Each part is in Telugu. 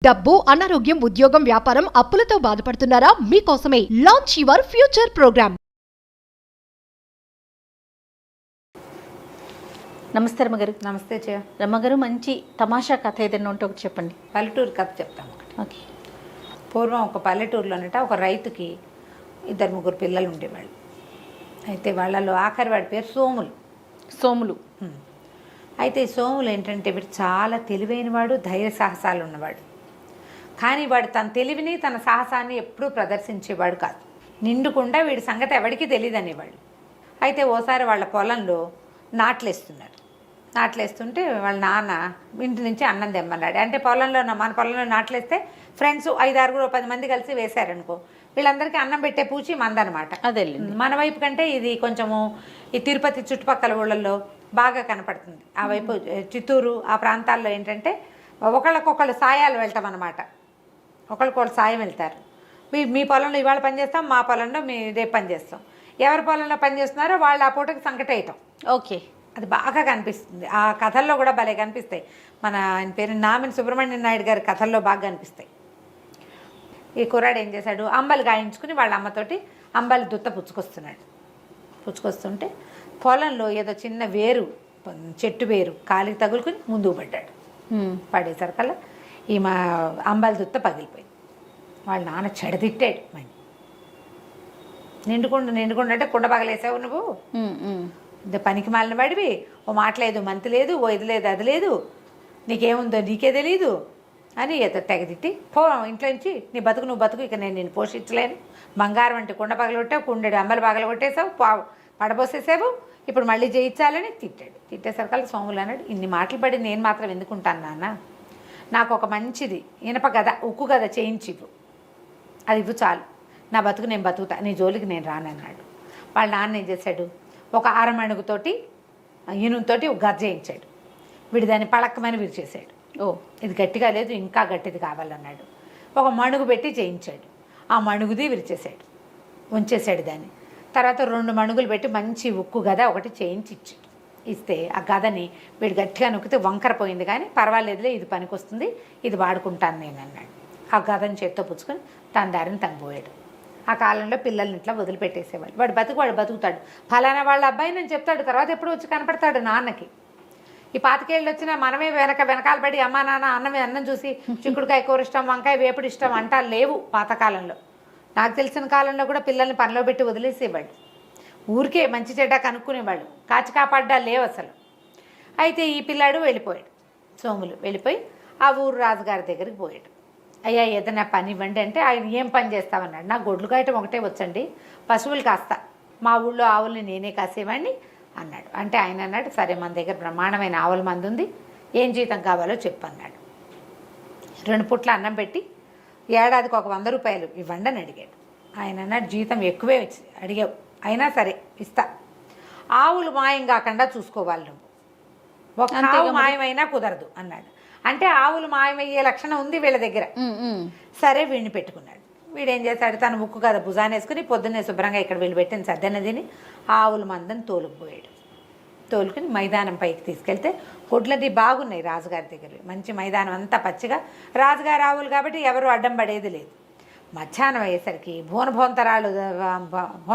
డబ్బు, అనారోగ్యం, ఉద్యోగం, వ్యాపారం, అప్పులతో బాధపడుతున్నారా? మీకోసమే లాంచ్ యువర్ ఫ్యూచర్ ప్రోగ్రామ్. నమస్తే రమ్మగారు. నమస్తే చే రమ్మగారు, మంచి తమాషా కథ ఏదైనా ఉంటే ఒకటి చెప్పండి. పల్లెటూరు కథ చెప్తాము. ఓకే. పూర్వం ఒక పల్లెటూరులోనట ఒక రైతుకి 2-3 పిల్లలు ఉండేవాళ్ళు. అయితే వాళ్ళలో ఆఖరి వాడి పేరు సోములు. అయితే ఈ సోములు ఏంటంటే వీడు చాలా తెలివైనవాడు, ధైర్య సాహసాలు ఉన్నవాడు. కానీ వాడు తన తెలివిని తన సాహసాన్ని ఎప్పుడూ ప్రదర్శించేవాడు కాదు. నిండుకుండా వీడి సంగతి ఎవరికీ తెలియదు అనేవాళ్ళు. అయితే ఓసారి వాళ్ళ పొలంలో నాట్లేస్తుంటే వాళ్ళ నాన్న ఇంటి నుంచి అన్నం తెమ్మన్నాడు. అంటే మన పొలంలో నాట్లేస్తే ఫ్రెండ్స్ 5-6 మంది కలిసి వేశారనుకో, వీళ్ళందరికీ అన్నం పెట్టే పూచి మందనమాట. అదే మన వైపు కంటే ఇది కొంచెము ఈ తిరుపతి చుట్టుపక్కల ఊళ్ళల్లో బాగా కనపడుతుంది. ఆ వైపు చిత్తూరు ఆ ప్రాంతాల్లో ఏంటంటే ఒకళ్ళకొకళ్ళు సాయాలు వెళ్తాం అన్నమాట. ఒకళ్ళకొకళ్ళు సాయం వెళ్తారు. మీ పొలంలో ఇవాళ పని చేస్తాం, మా పొలంలో రేపు పని చేస్తాం. ఎవరి పొలంలో పని చేస్తున్నారో వాళ్ళు ఆ పూటకి సంకటేయటం. ఓకే. అది బాగా కనిపిస్తుంది. ఆ కథల్లో కూడా భలే కనిపిస్తాయి. ఆయన పేరు నామిని సుబ్రహ్మణ్యం నాయుడు గారి కథల్లో బాగా కనిపిస్తాయి. ఈ కుర్రాడు ఏం చేశాడు, అంబలు గాయించుకుని వాళ్ళ అమ్మతోటి అంబలి దుత్త పుచ్చుకొస్తుంటే పొలంలో ఏదో చిన్న చెట్టు వేరు కాలికి తగులుకుని ముందుకు పడ్డాడు. పడేసరికల్లా మా అంబలి దుత్త పగిలిపోయింది. వాళ్ళ నాన్న చెడదిట్టాడు. మని నిండుకుండా అంటే కుండ పగలేసావు నువ్వు, పనికి మాలిన వాడివి, ఓ మాట లేదు, మంతి లేదు, ఓ ఇది లేదు, అది లేదు, నీకేముందో నీకే తెలీదు అని తెగదిట్టి పో ఇంట్లో నుంచి, నీ బతుకు నువ్వు బతుకు, ఇక నేను పోషించలేను. బంగారం అంటే కుండ పగలగొట్టావు, కుండెడు అంబలు పగలగొట్టేసావు, పడబోసేసావు, ఇప్పుడు మళ్ళీ చేయించాలని తిట్టాడు. తిట్టేసరికల్లా సోములు అన్నాడు, ఇన్ని మాటలు పడి నేను మాత్రం ఎందుకుంటాను నాన్న, నాకు ఒక మంచిది ఇనప గద, ఉక్కు గద చేయించి ఇవ్వు, అది ఇవ్వు చాలు, నా బతుకు నేను బతుకుతా, నీ జోలికి నేను రానన్నాడు. వాళ్ళ నాన్న ఏం చేశాడు, ఒక ఆరమణుగుతోటి ఇనుముతోటి ఒక గజ్జ చేయించాడు. వీడు దాన్ని పళక్కమని విరిచేశాడు. ఇది గట్టిగా లేదు, ఇంకా గట్టిది కావాలన్నాడు. ఒక మణుగు పెట్టి చేయించాడు. ఆ మణుగుది విరిచేశాడు, ఉంచేశాడు దాన్ని. తర్వాత 2 మణుగులు పెట్టి మంచి ఉక్కు గద ఒకటి చేయించి ఇస్తే ఆ గదని వీడు గట్టిగా నొక్కితే వంకర పోయింది, కానీ పర్వాలేదులే, ఇది పనికొస్తుంది, ఇది వాడుకుంటాను నేను అన్నాడు. ఆ గదని చేత్తో పుచ్చుకొని తన దారిని తను పోయాడు. ఆ కాలంలో పిల్లల్ని ఇట్లా వదిలిపెట్టేసేవాళ్ళు. వాడు బతుకుతాడు, ఫలానా వాళ్ళ అబ్బాయి నేను చెప్తాడు, తర్వాత ఎప్పుడు వచ్చి కనపడతాడు నాన్నకి. ఈ 25 ఏళ్ళు వచ్చినా మనమే వెనకాల పడి అమ్మా నాన్న అన్నం చూసి చిక్కుడుకాయ కూర ఇష్టం, వంకాయ వేపుడు ఇష్టం అంటా లేవు పాతకాలంలో. నాకు తెలిసిన కాలంలో కూడా పిల్లల్ని పనిలో పెట్టి వదిలేసేవాళ్ళు, ఊరికే మంచి చెడ్డ కనుక్కునేవాళ్ళు, కాచి కాపాడ్డా లేవు అసలు. అయితే ఈ పిల్లాడు వెళ్ళిపోయాడు, సోములు వెళ్ళిపోయి ఆ ఊరు రాజుగారి దగ్గరికి పోయాడు. అయ్యా ఏదైనా పని ఇవ్వండి అంటే ఆయన ఏం పని చేస్తామన్నాడు. నాకు గొడ్లు కాయటం ఒకటే వచ్చండి, పశువులు కాస్తా, మా ఊళ్ళో ఆవుల్ని నేనే కాసేవాడిని అన్నాడు. అంటే ఆయన అన్నాడు, సరే మన దగ్గర బ్రహ్మాండమైన ఆవుల మంది ఉంది, ఏం జీతం కావాలో చెప్పు అన్నాడు. 2 పూట్ల అన్నం పెట్టి ఏడాదికి ఒక 100 రూపాయలు ఇవ్వండి అని అడిగాడు. ఆయన అన్నాడు, జీతం ఎక్కువే అడిగావు, అయినా సరే ఇస్తా, ఆవులు మాయం కాకుండా చూసుకోవాలి నువ్వు, ఒక ఆవు మాయమైనా కుదరదు అన్నాడు. అంటే ఆవులు మాయమయ్యే లక్షణం ఉంది వీళ్ళ దగ్గర. సరే వీడిని పెట్టుకున్నాడు. వీడేం చేశాడు, తన ముక్కు కదా భుజాన్ని వేసుకుని పొద్దున్నే శుభ్రంగా ఇక్కడ వీళ్ళు పెట్టిన సద్దన్నదిని ఆవుల మందని తోలుకుని మైదానం పైకి తీసుకెళ్తే కొడ్లది బాగున్నాయి రాజుగారి దగ్గర, మంచి మైదానం అంతా పచ్చిగా, రాజుగారి ఆవులు కాబట్టి ఎవరు అడ్డం పడేది లేదు. మధ్యాహ్నం అయ్యేసరికి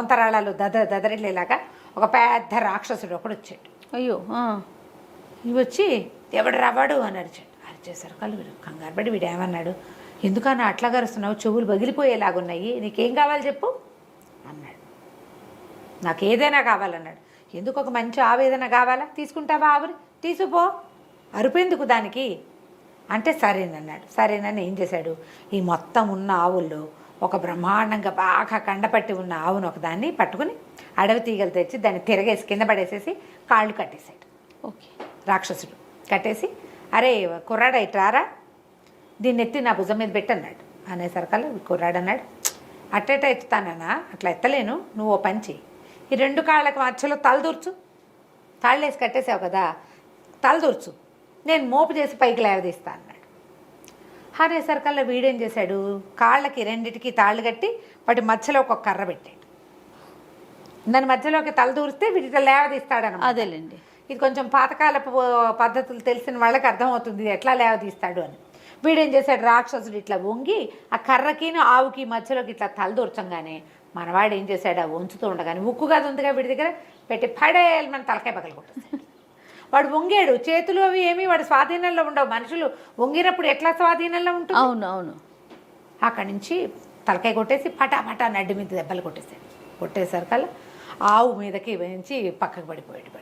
భోంతరాళాలు దదరిల్లేలాగా ఒక పెద్ద రాక్షసుడు ఒకడు వచ్చాడు. అయ్యో. ఇవి వచ్చి ఎవడు రావాడు అని అరిచేసరికి వీడు కంగారు పడి వీడు ఏమన్నాడు, ఎందుకన్నా అట్లా గరుస్తున్నావు, చెవులు పగిలిపోయేలాగున్నాయి, నీకేం కావాలి చెప్పు అన్నాడు. నాకు ఏదైనా కావాలన్నాడు. ఎందుకు, ఒక మంచి ఆవు ఏదైనా కావాలా, తీసుకుంటావా ఆవుని, తీసుకుపో, అరుపెందుకు దానికి అంటే సరేనన్నాడు. సరేనని ఏం చేశాడు, ఈ మొత్తం ఉన్న ఆవుల్లో ఒక బ్రహ్మాండంగా బాగా కండపట్టి ఉన్న ఆవును ఒకదాన్ని పట్టుకుని అడవి తీగలు తెచ్చి దాన్ని తిరగేసి కింద పడేసేసి కాళ్ళు కట్టేశాడు. ఓకే. రాక్షసుడు కట్టేసి, అరే కుర్రాడు ఇట్రారా, దీన్ని ఎత్తి నా భుజం మీద పెట్టన్నాడు. అనేసరికల్లా కుర్రాడు అన్నాడు, అట్టేట ఎత్తుతానన్నా, అట్లా ఎత్తలేను, నువ్వు ఓ పంచి ఈ 2 కాళ్ళకి మధ్యలో తలదూర్చు, తాళ్ళేసి కట్టేసావు కదా, తలదూర్చు, నేను మోపు చేసి పైకి లేవదీస్తా అన్నాడు. అనేసరికల్లా వీడేం చేశాడు, కాళ్ళకి 2టికి తాళ్ళు కట్టి వాటి మధ్యలో ఒక కర్ర పెట్టాడు. దాని మధ్యలోకి తల దూరిస్తే వీటితో లేవదీస్తాడన్నమాట. అదేలేండి. ఇది కొంచెం పాతకాలపు పద్ధతులు తెలిసిన వాళ్ళకి అర్థమవుతుంది ఎట్లా లేవదీస్తాడు అని. వీడేం చేశాడు, రాక్షసుడు ఇట్లా వంగి ఆ కర్రకిను ఆవుకి మధ్యలోకి ఇట్లా తలదూర్చంగానే మనవాడు ఏం చేశాడు, ఆ వంచుతూ ఉండగానే ఉక్కు కాదు ఉందిగా వీడి దగ్గర పెట్టి పడేయాలి మన తలకాయ పగలు కొట్టేస్తాడు. వాడు వంగాడు, చేతులు అవి ఏమి వాడు స్వాధీనంలో ఉండవు. మనుషులు వంగినప్పుడు ఎట్లా స్వాధీనంలో ఉంటుంది? అవును అవును. అక్కడి నుంచి తలకాయ కొట్టేసి పటా నడ్డి మీద దెబ్బలు కొట్టేసాడు. కొట్టేసరికల్లా ఆవు మీదకి వేయించి పక్కకు పడిపోయాడు.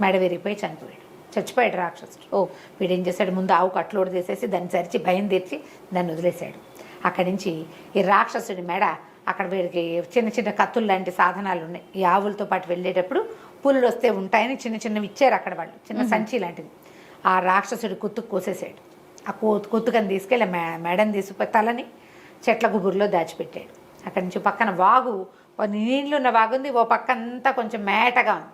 మెడ విరిగిపోయి చచ్చిపోయాడు రాక్షసుడు. వీడేం చేశాడు, ముందు ఆవు కట్లోడు తీసేసి దాన్ని సరిచి భయం తీర్చి దాన్ని వదిలేశాడు. అక్కడి నుంచి ఈ రాక్షసుడి మెడ అక్కడ వీడికి చిన్న చిన్న కత్తులు లాంటి సాధనాలు ఉన్నాయి. ఈ ఆవులతో పాటు వెళ్ళేటప్పుడు పులులు వస్తే ఉంటాయని చిన్నవి ఇచ్చారు అక్కడ వాళ్ళు, చిన్న సంచి లాంటిది. ఆ రాక్షసుడి కుత్తుకు కోసేసాడు. ఆ కుత్తుకని తీసుకెళ్ళి మెడని తీసుకుపోయి తలని చెట్ల గుబురులో దాచిపెట్టాడు. అక్కడి నుంచి పక్కన వాగు, నీళ్ళు ఉన్న వాగుంది, ఓ పక్క అంతా కొంచెం మేటగా ఉంది.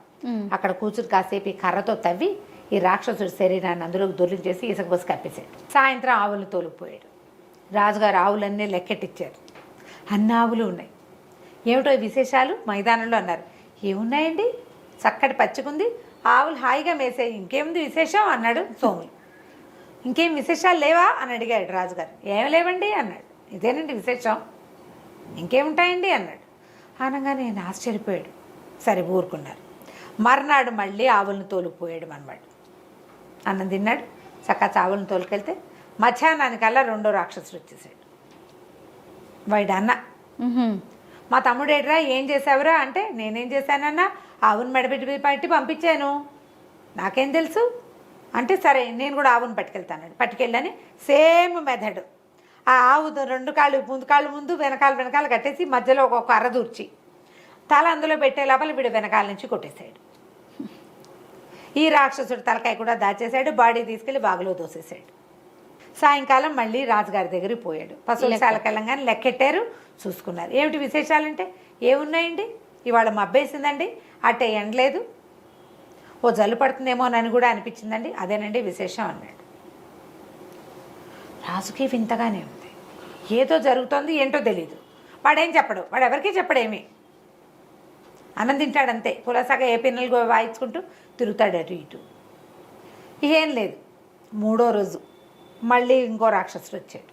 అక్కడ కూర్చుని కాసేపు ఈ కర్రతో తవ్వి ఈ రాక్షసుడి శరీరాన్ని అందులోకి దొరికించేసి ఇసుక పోసి కప్పేశాడు. సాయంత్రం ఆవులు తోలుకుపోయాడు. రాజుగారు ఆవులన్నీ లెక్కెట్టిచ్చారు. అన్ని ఆవులు ఉన్నాయి. ఏమిటో విశేషాలు మైదానంలో అన్నారు. ఏమున్నాయండి, చక్కటి పచ్చికుంది, ఆవులు హాయిగా మేసాయి, ఇంకేముంది విశేషం అన్నాడు సోములు. ఇంకేం విశేషాలు లేవా అని అడిగాడు రాజుగారు. ఏం లేవండి అన్నాడు. ఇదేనండి విశేషం, ఇంకేముంటాయండి అన్నాడు. అనగానే నేను ఆశ్చర్యపోయాడు. సరే ఊరుకున్నారు. మర్నాడు మళ్ళీ ఆవులను తోలుకుపోయాడు మనవాడు. అన్నం తిన్నాడు, చక్కగా ఆవులను తోలుకెళ్తే మధ్యాహ్నానికల్లా రెండో రాక్షసుడు వచ్చేసాడు. వాడు అన్న, మా తమ్ముడేడ్రా ఏం చేసావురా అంటే, నేనేం చేశానన్నా, ఆవును మెడబెట్టి పట్టి పంపించాను, నాకేం తెలుసు అంటే, సరే నేను కూడా ఆవును పట్టుకెళ్తాను. పట్టుకెళ్ళని సేమ్ మెథడ్. ఆ ఆవు రెండు కాళ్ళు ముందు వెనకాల కట్టేసి మధ్యలో ఒక కర్ర దూర్చి తల అందులో పెట్టే లోపల వీడు వెనకాల నుంచి కొట్టేశాడు. ఈ రాక్షసుడు తలకాయ కూడా దాచేశాడు. బాడీ తీసుకెళ్ళి బాగులో దోసేశాడు. సాయంకాలం మళ్ళీ రాజుగారి దగ్గరికి పోయాడు. పశువులశాలకు వెళ్ళంగానే లెక్కెట్టారు, చూసుకున్నారు. ఏమిటి విశేషాలంటే, ఏమున్నాయండి, ఇవాళ మబ్బేసిందండి, అట్టే ఎండలేదు, ఓ జల్లు పడుతుందేమో అని కూడా అనిపించిందండి, అదేనండి విశేషం అన్నాడు. రాజుకి వింతగానే ఉంది, ఏదో జరుగుతోంది, ఏంటో తెలీదు. వాడేం చెప్పడు, వాడు ఎవరికీ చెప్పడేమీ, అన్నం తింటాడంతే, పులసగా ఏ పిన్నలు వాయించుకుంటూ తిరుగుతాడు అటు ఇటు. ఏం లేదు. మూడో రోజు మళ్ళీ ఇంకో రాక్షసుడు వచ్చాడు.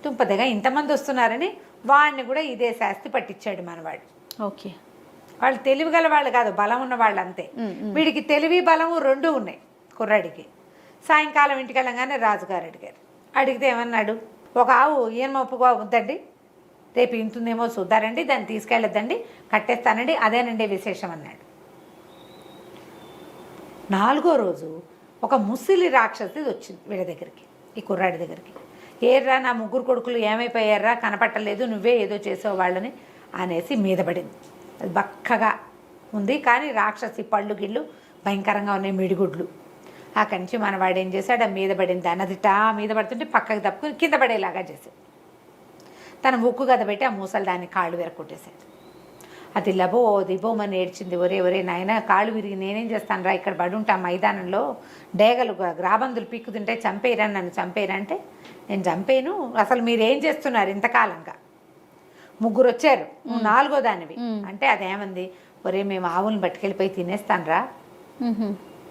తుంపదగా ఇంతమంది వస్తున్నారని వాడిని కూడా ఇదే శాస్తి పట్టించాడు మనవాడు. ఓకే, వాళ్ళు తెలివి గల వాళ్ళు కాదు, బలం ఉన్న వాళ్ళు అంతే. వీడికి తెలివి బలము రెండూ ఉన్నాయి కుర్రాడికి. సాయంకాలం ఇంటికి వెళ్ళగానే రాజుగారు అడిగితే ఏమన్నాడు, ఒక ఆవు ఈయన ఒప్పుగా వద్దండి, రేపు ఇంతుందేమో చూద్దారండి, దాన్ని తీసుకెళ్ళొద్దండి, కట్టేస్తానండి, అదేనండి విశేషం అన్నాడు. నాలుగో రోజు ఒక ముసిలి రాక్షసి వచ్చింది వీళ్ళ దగ్గరికి, ఈ కుర్రాడి దగ్గరికి. ఏర్రా నా ముగ్గురు కొడుకులు ఏమైపోయారా, కనపట్టలేదు, నువ్వే ఏదో చేసావు వాళ్ళని అనేసి మీద పడింది. అది బక్కగా ఉంది, కానీ రాక్షసి పళ్ళు గిళ్ళు భయంకరంగా ఉన్నాయి, మిడిగుడ్లు. అక్కడి నుంచి మనవాడు ఏం చేశాడు, ఆ మీద పడింది అన్నదిటా మీద పడుతుంటే పక్కకి తప్పుకుని కింద పడేలాగా చేశాడు. తన ఉక్కు గద పెట్టి ఆ మూసలు దాన్ని కాళ్ళు విరగొట్టేశాడు. అది లబో దిబోమని ఏడ్చింది. ఒరే నాయన, కాళ్ళు విరిగి నేనేం చేస్తాను రా, ఇక్కడ పడి ఉంటా మైదానంలో, డేగలు గ్రాబందులు పీక్కుతుంటే చంపేయరా, నన్ను చంపేయరా అంటే, నేను చంపేను, అసలు మీరేం చేస్తున్నారు ఇంతకాలంగా, ముగ్గురు వచ్చారు, నువ్వు నాలుగో దానివి అంటే, అదేమంది, ఒరే మేము ఆవులను పట్టుకెళ్ళిపోయి తినేస్తాను రా,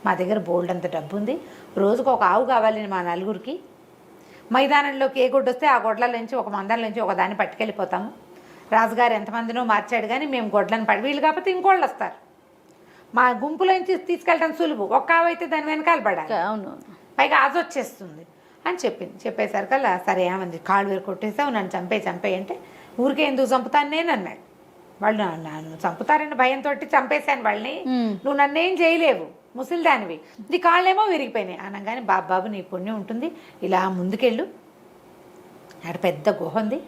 మా దగ్గర బోల్డ్ అంత డబ్బు ఉంది, రోజుకు ఒక ఆవు కావాలి మా నలుగురికి, మైదానంలోకి ఏ గొడ్డు వస్తే ఆ గొడ్ల నుంచి ఒక మందల నుంచి ఒక దాన్ని పట్టుకెళ్ళిపోతాము, రాజుగారు ఎంతమందినో మార్చాడు కానీ మేము గొడ్లను పడి, వీళ్ళు కాకపోతే ఇంకోళ్ళు వస్తారు, మా గుంపులోంచి తీసుకెళ్ళడం సులువు, ఒక్క ఆవు అయితే దాని వెనకాల పడాలి, అవును, పైగా ఆజ వచ్చేస్తుంది అని చెప్పింది. చెప్పేసరికల్లా సరే ఏమంది, కాళ్ళు వేరు కొట్టేసావు, నన్ను చంపేయి అంటే, ఊరికే ఎందుకు చంపుతాను నేను అన్నాడు. వాళ్ళు నన్ను చంపుతారని భయంతో చంపేశాను వాళ్ళని, నువ్వు నన్నేం చేయలేవు, ముసలిదానివి, నీ కాళ్ళేమో విరిగిపోయినాయి అనగానే, బాబు నీ పుణ్యం ఉంటుంది, ఇలా ముందుకెళ్ళు, అక్కడ పెద్ద గుహ ఉంది,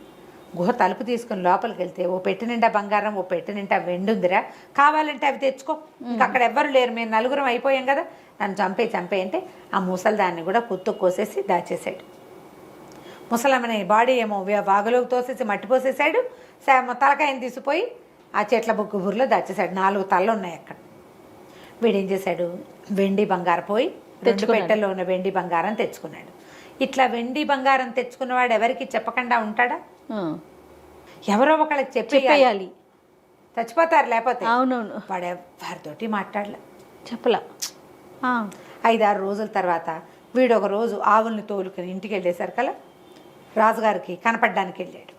గుహ తలుపు తీసుకుని లోపలికి వెళ్తే ఓ పెట్టె నిండా బంగారం, ఓ పెట్టె నిండా వెండి ఉందిరా, కావాలంటే అవి తెచ్చుకో, ఇంకా అక్కడ ఎవ్వరు లేరు, మేము నలుగురం అయిపోయాం కదా, నన్ను చంపేయి అంటే ఆ ముసలిదాన్ని కూడా కుత్తు కోసేసి దాచేసాడు. ముసలమ్మని బాడీ ఏమో వాగులోకి తోసేసి మట్టి పోసేసాడు, తలకాయని తీసిపోయి ఆ చెట్ల బుర్రలో దాచేశాడు. 4 తలలు ఉన్నాయి అక్కడ. వీడేం చేశాడు, వెండి బంగారం పోయి 2 పెట్టెల్లో ఉన్న వెండి బంగారం తెచ్చుకున్నాడు. ఇట్లా వెండి బంగారం తెచ్చుకున్నవాడు ఎవరికి చెప్పకుండా ఉంటాడా, ఎవరో ఒకళ్ళకి చెప్పేయాలి, చచ్చిపోతారు లేకపోతే. అవునవును, వాడు ఎవరితోటి మాట్లాడలే, చెప్పలా. 5-6 రోజుల తర్వాత వీడు ఒక రోజు ఆవుల్ని తోలుకుని ఇంటికి వెళ్ళేసరికల్లా రాజుగారికి కనపడడానికి వెళ్ళాడు.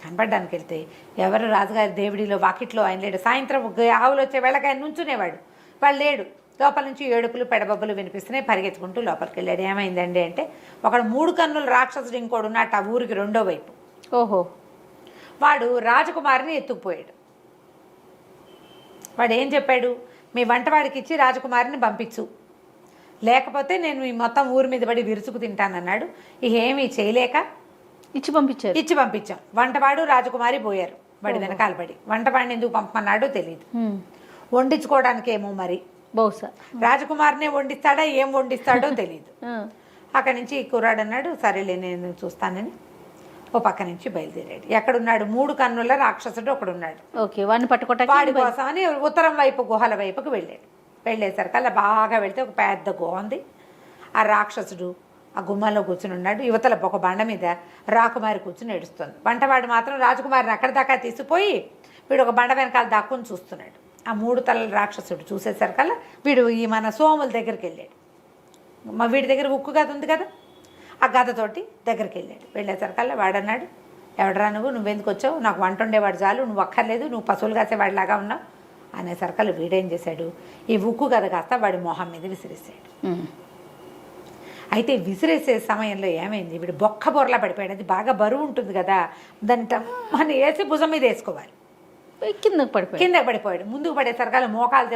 కనపడడానికి వెళ్తే ఎవరు రాజుగారి దేవుడిలో వాకిట్లో ఆయన లేడు. సాయంత్రం ఆవులు వచ్చే వేళకి ఆయన నుంచునేవాడు. వాళ్ళు లేడు. లోపల నుంచి ఏడుపులు పెడబబ్బులు వినిపిస్తున్నాయి. పరిగెత్తుకుంటూ లోపలికి వెళ్ళాడు. ఏమైందండి అంటే ఒకడు 3 కన్నుల రాక్షసుడు ఇంకోడు ఉన్నట్టు ఆ ఊరికి రెండో వైపు. ఓహో. వాడు రాజకుమారిని ఎత్తుకుపోయాడు. వాడు ఏం చెప్పాడు, మీ వంటవాడికి ఇచ్చి రాజకుమారిని పంపించు, లేకపోతే నేను ఈ మొత్తం ఊరి మీద పడి విరుచుకు తింటానన్నాడు. ఇక ఏమీ చేయలేక ఇచ్చి పంపించాం. వంటవాడు రాజకుమారి పోయారు. వాడి వెనకాల పడి వంటవాడిని ఎందుకు పంపమన్నాడో తెలియదు. వండించుకోవడానికి ఏమో మరి బహుశా రాజకుమారినే వండిస్తాడా ఏం వండిస్తాడో తెలియదు. అక్కడి నుంచి కుర్రాడు అన్నాడు, సరేలే నేను చూస్తానని ఓ పక్క నుంచి బయలుదేరాడు. ఎక్కడున్నాడు, 3 కన్నుల రాక్షసుడు ఒకడున్నాడు. ఓకే, వాడిని పట్టుకోవటానికి వాడి కోసం అని ఉత్తరం వైపు గుహల వైపుకు వెళ్ళాడు. వెళ్ళేసరికి అలా బాగా వెళ్తే ఒక పెద్ద గుహ ఉంది. ఆ రాక్షసుడు ఆ గుమ్మంలో కూర్చుని ఉన్నాడు. యువతల ఒక బండ మీద రాకుమారి కూర్చుని ఏడుస్తుంది. వంటవాడు మాత్రం రాజకుమారిని అక్కడి దాకా తీసిపోయి వీడు ఒక బండ వెనకాల దాక్కుని చూస్తున్నాడు. ఆ 3 తలల రాక్షసుడు చూసేసరికల్లా వీడు ఈ మన సోముల దగ్గరికి వెళ్ళాడు. వీడి దగ్గర ఉక్కు గద ఉంది కదా, ఆ గదతోటి దగ్గరికి వెళ్ళాడు. వెళ్ళేసరికల్లా వాడన్నాడు, ఎవడరా నువ్వెందుకు వచ్చావు, నాకు వంట ఉండేవాడు చాలు, నువ్వు అక్కర్లేదు, నువ్వు పశువులు కాసేవాడిలాగా ఉన్నావు అనేసరికల్లా వీడేం చేశాడు, ఈ ఉక్కు గద కాస్త వాడి మొహం మీద విసిరేసాడు. అయితే విసిరేసే సమయంలో ఏమైంది, వీడు బొక్క బొరలా పడిపోయాడు. అది బాగా బరువు ఉంటుంది కదా, దాన్ని టమ్మని వేసి భుజం మీద వేసుకోవాలి. కిందకి పడిపోయాడు. ముందుకు పడేసరికల్లా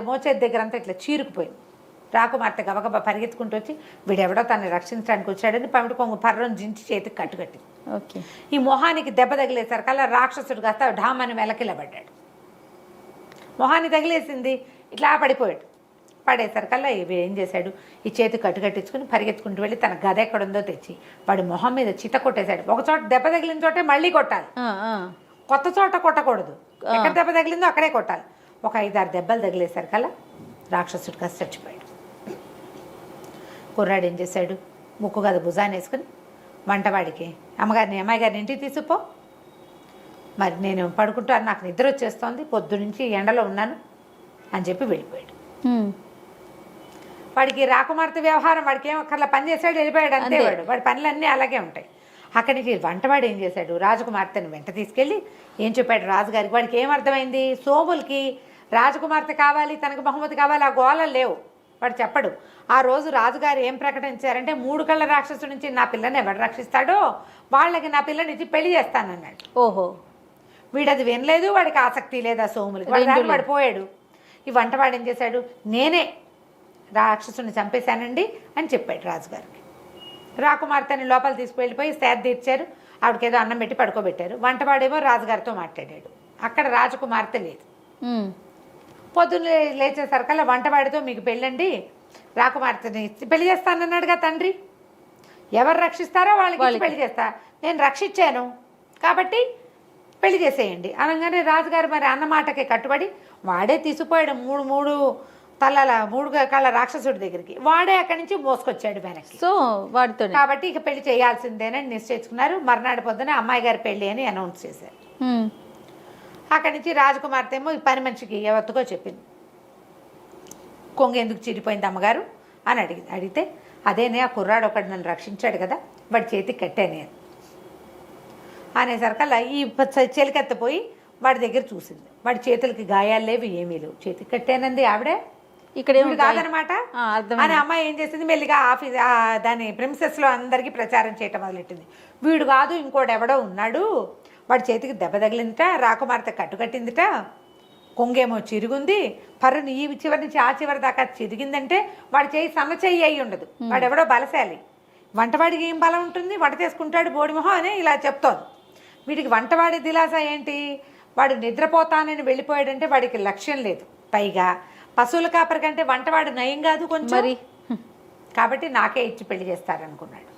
మోచేతి దగ్గర అంతా ఇట్లా చీరుకుపోయింది. రాకుమార్తె గబగబా పరిగెత్తుకుంటూ వచ్చి వీడెవడో తనని రక్షించడానికి వచ్చాడని పమిడి కొంగు పర్రం జించి చేతికి కట్టుకట్టింది. ఓకే. ఈ మొహానికి దెబ్బ తగిలేసరికల్లా రాక్షసుడు కాస్త ఢామని వెలకిలబడ్డాడు. మొహాన్ని తగిలేసింది, ఇట్లా పడిపోయాడు. పడేసరికల్లా ఇవి ఏం చేశాడు, ఈ చేతి కట్టుకట్టించుకుని పరిగెత్తుకుంటూ వెళ్ళి తన గద ఎక్కడుందో తెచ్చి వాడి మొహం మీద చిత కొట్టేశాడు. ఒక చోట దెబ్బ తగిలిన చోటే మళ్ళీ కొట్టాలి, కొత్త చోట కొట్టకూడదు. ఎక్కడ దెబ్బ తగిలిందో అక్కడే కొట్టాలి. ఒక 5-6 దెబ్బలు తగిలేసరికల్లా రాక్షసుడు కాస్త చచ్చిపోయాడు. కుర్రాడు ఏం చేశాడు, ముక్కు గద భుజాన్ని వేసుకుని వంటవాడికి అమ్మాయి గారిని ఇంటికి తీసుకుపో, మరి నేను పడుకుంటాను, నాకు నిద్ర వచ్చేస్తోంది, పొద్దునుంచి ఎండలో ఉన్నాను అని చెప్పి వెళ్ళిపోయాడు. వాడికి రాకుమార్తె వ్యవహారం వాడికి ఏం అక్కర్లా, పని చేశాడు వెళ్ళిపోయాడు అంతే. వాడి పనులన్నీ అలాగే ఉంటాయి. అక్కడి నుంచి వంటవాడు ఏం చేశాడు, రాజకుమార్తెను వెంట తీసుకెళ్ళి ఏం చెప్పాడు రాజుగారికి. వాడికి ఏమర్థమైంది, సోములకి రాజకుమార్తె కావాలి, తనకు బహుమతి కావాలి, ఆ గోళలు లేవు. వాడు చెప్పడు. ఆ రోజు రాజుగారు ఏం ప్రకటించారంటే 3 కళ్ళ రాక్షసు నుంచి నా పిల్లని ఎవడు రక్షిస్తాడో వాళ్ళకి నా పిల్లనిచ్చి పెళ్లి చేస్తానన్నాడు. ఓహో. వీడది వినలేదు, వాడికి ఆసక్తి లేదు ఆ సోములకి. వాడు పోయాడు. ఈ వంటవాడు ఏం చేశాడు, నేనే రాక్షసుని చంపేశానండి అని చెప్పాడు రాజుగారికి. రాకుమార్తెని లోపల తీసుకువెళ్ళిపోయి సేద తీర్చారు. ఆవిడకేదో అన్నం పెట్టి పడుకోబెట్టారు. వంటవాడేమో రాజుగారితో మాట్లాడాడు. అక్కడ రాజకుమార్తె లేదు. పొద్దున్న లేచేసరికల్లా వంటవాడితో మీకు పెళ్ళండి, రాకుమార్తెని పెళ్లి చేస్తానన్నాడుగా తండ్రి, ఎవరు రక్షిస్తారో వాళ్ళకి పెళ్లి చేస్తా, నేను రక్షించాను కాబట్టి పెళ్లి చేసేయండి అనగానే రాజుగారు మరి అన్నమాటకి కట్టుబడి వాడే తీసుకుపోయాడు 3 కళ్ళ రాక్షసుడి దగ్గరికి. వాడే అక్కడి నుంచి మోసుకొచ్చాడు వెనక్కి. సో వాడితో కాబట్టి ఇక పెళ్లి చేయాల్సిందేనని నిశ్చయించుకున్నారు. మర్నాడు పొద్దున అమ్మాయి గారి పెళ్లి అని అనౌన్స్ చేశారు. అక్కడి నుంచి రాజకుమార్తె ఏమో పని మనిషికి ఎవరికో చెప్పింది, కొంగ ఎందుకు చిరిపోయింది అమ్మగారు అని అడిగితే అదేనే ఆ కుర్రాడు ఒకటి నన్ను రక్షించాడు కదా, వాడి చేతికి కట్టానే అనేసరికల్లా ఈ చెలికెత్తపోయి వాడి దగ్గర చూసింది. వాడి చేతులకి గాయాలు లేవు, ఏమీ లేవు, చేతికి కట్టానంది ఆవిడే, ఇక్కడ ఏమి కాదనమాట అని అమ్మాయి ఏం చేసింది, మెల్లిగా దాని ప్రిన్సెస్లో అందరికీ ప్రచారం చేయటం మొదలెట్టింది. వీడు కాదు ఇంకోటి ఎవడో ఉన్నాడు, వాడి చేతికి దెబ్బ తగిలిందిట, రాకుమార్తె కట్టుకట్టిందిట, కొంగేమో చిరుగుంది, పర్రుని ఈ చివరి నుంచి ఆ చివరి దాకా చిరిగిందంటే వాడి చేయి సన్న చెయ్యి అయి ఉండదు, వాడెవడో బలశాలి. వంటవాడికి ఏం బలం ఉంటుంది, వంట చేసుకుంటాడు బోడిమొహం అని ఇలా చెప్తోంది. వీడికి వంటవాడి దిలాస ఏంటి, వాడు నిద్రపోతానని వెళ్ళిపోయాడంటే వాడికి లక్ష్యం లేదు. పైగా పశువుల కాపరి కంటే వంటవాడు నయం కాదు కొంచెం మరి, కాబట్టి నాకే ఇచ్చి పెళ్లి చేస్తారనుకున్నాడు.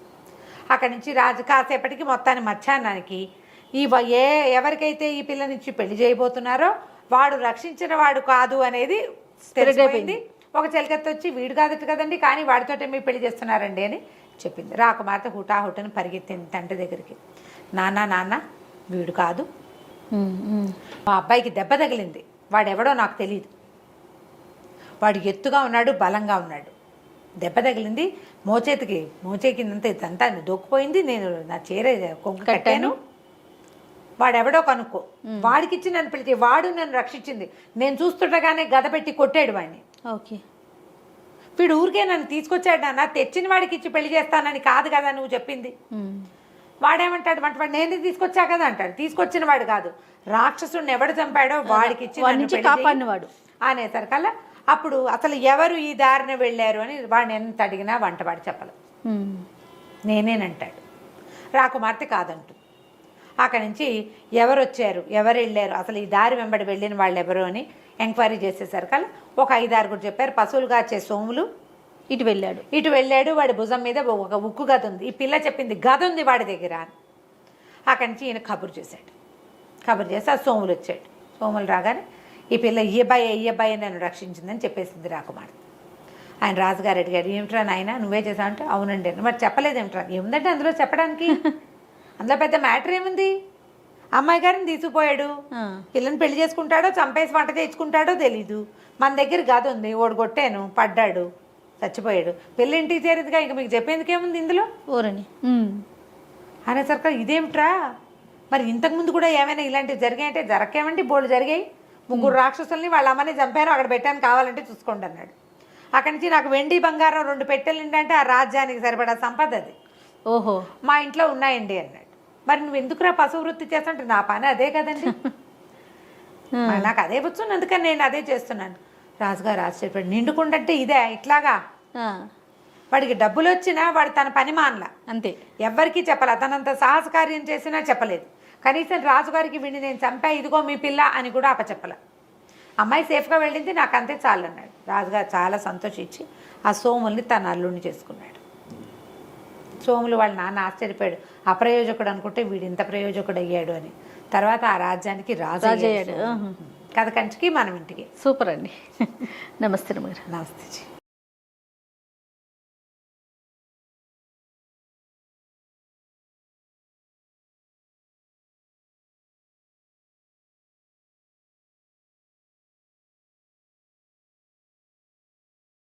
అక్కడి నుంచి రాజు కాసేపటికి మొత్తాన్ని మధ్యాహ్నానికి ఎవరికైతే ఈ పిల్లనిచ్చి పెళ్లి చేయబోతున్నారో వాడు రక్షించిన వాడు కాదు అనేది తెలిసిపోయింది. ఒక చెలికత్తి వచ్చి వీడు కాదట కదండి, కానీ వాడితోటే మీ పెళ్లి చేస్తున్నారండి అని చెప్పింది. రాకుమార్తె హుటాహుటని పరిగెత్తింది తండ్రి దగ్గరికి. నాన్న వీడు కాదు, మా అబ్బాయికి దెబ్బ తగిలింది, వాడెవడో నాకు తెలియదు, వాడు ఎత్తుగా ఉన్నాడు, బలంగా ఉన్నాడు, దెబ్బ తగిలింది మోచేకిందంతా ఇదంతా దొక్కిపోయింది. నేను నా చీర కొంగు కట్టాను. వాడెవడో కనుక్కో, వాడికిచ్చి నన్ను పిలిచి వాడు నన్ను రక్షించింది. నేను చూస్తుండగానే గద పెట్టి కొట్టాడు వాడిని. ఓకే. వీడు ఊరికే నన్ను తీసుకొచ్చాడు నాన్న, తెచ్చిన వాడికి ఇచ్చి పెళ్లి చేస్తానని కాదు కదా నువ్వు చెప్పింది. వాడేమంటాడు, వాడు నేను తీసుకొచ్చా కదా అంటాడు. తీసుకొచ్చిన వాడు కాదు, రాక్షసుడిని ఎవడు చంపాడో వాడికి ఇచ్చి కాపాడినవాడు అనేసరికల్లా అప్పుడు అసలు ఎవరు ఈ దారిన వెళ్ళారు అని వాడిని ఎంత అడిగినా వంటవాడు చెప్పలేదు. నేనేనంటాడు. రాకుమార్తె కాదంటూ అక్కడి నుంచి ఎవరు వచ్చారు, ఎవరు వెళ్ళారు, అసలు ఈ దారి వెంబడి వెళ్ళిన వాళ్ళు ఎవరు అని ఎంక్వైరీ చేసేసరికల్లా ఒక 5-6 చెప్పారు. పశువులుగా వచ్చే సోములు ఇటు వెళ్ళాడు. వాడి భుజం మీద ఒక ఉక్కు గద ఉంది. ఈ పిల్ల చెప్పింది గద ఉంది వాడి దగ్గర అని. అక్కడి నుంచి ఈయన కబురు చేశాడు. కబురు చేసి ఆ సోములు వచ్చాడు. సోములు రాగానే ఈ పిల్ల ఈ అబ్బాయి నన్ను రక్షించిందని చెప్పేసింది రాకుమార్తె. ఆయన రాజుగారు అడిగాడు, ఏమిట్రా నాయన నువ్వే చేసావు అంటే అవునండి. మరి చెప్పలేదు ఏమిట్రా? ఏముందంటే అందులో చెప్పడానికి, అందులో పెద్ద మ్యాటర్ ఏముంది? అమ్మాయి గారిని తీసుకుపోయాడు, పిల్లని పెళ్లి చేసుకుంటాడో చంపేసి వంట తెచ్చుకుంటాడో తెలీదు. మన దగ్గర గది ఉంది, ఓడిగొట్టాను, పడ్డాడు, చచ్చిపోయాడు. పెళ్ళి ఇంటికి చేరేదిగా, ఇంకా మీకు చెప్పేందుకేముంది ఇందులో ఊరని అనేసరికి ఇదేమిట్రా, మరి ఇంతకుముందు కూడా ఏమైనా ఇలాంటివి జరిగాయంటే జరగకేమండి, బోల్డ్ జరిగాయి. 3 రాక్షసుల్ని వాళ్ళ అమ్మని చంపాను, అక్కడ పెట్టాను, కావాలంటే చూసుకోండి అన్నాడు. అక్కడి నుంచి నాకు వెండి బంగారం 2 పెట్టెలు ఏంటంటే ఆ రాజ్యానికి సరిపడా సంపద అది. ఓహో, మా ఇంట్లో ఉన్నాయండి అన్నాడు. మరి నువ్వు ఎందుకురా పశు వృత్తి చేస్తుంటే, నా పని అదే కదండి, నాకు అదే వచ్చు, అందుకని నేను అదే చేస్తున్నాను. రాజుగారు ఆశ్చర్యపడి, నిండుకుండంటే ఇదే ఇట్లాగా? వాడికి డబ్బులు వచ్చినా వాడు తన పని మానలా, అంతే. ఎవ్వరికీ చెప్పాల, తనంత సాహస కార్యం చేసినా చెప్పలేదు. కనీసం రాజుగారికి వీడిని నేను చంపా, ఇదిగో మీ పిల్ల అని కూడా అప్పచెప్పల. అమ్మాయి సేఫ్గా వెళ్ళింది, నాకు అంతే చాలు అన్నాడు. రాజుగారు చాలా సంతోషించి ఆ సోముల్ని తన అల్లుడిని చేసుకున్నాడు. సోములు వాళ్ళ నాన్న ఆశ్చర్యపోయాడు, అప్రయోజకుడు అనుకుంటే వీడు ఇంత ప్రయోజకుడు అయ్యాడు అని. తర్వాత ఆ రాజ్యానికి రాజు అయ్యాడు. కథ కంచికి మనం ఇంటికి. సూపర్ అండి. నమస్తే. నమస్తే.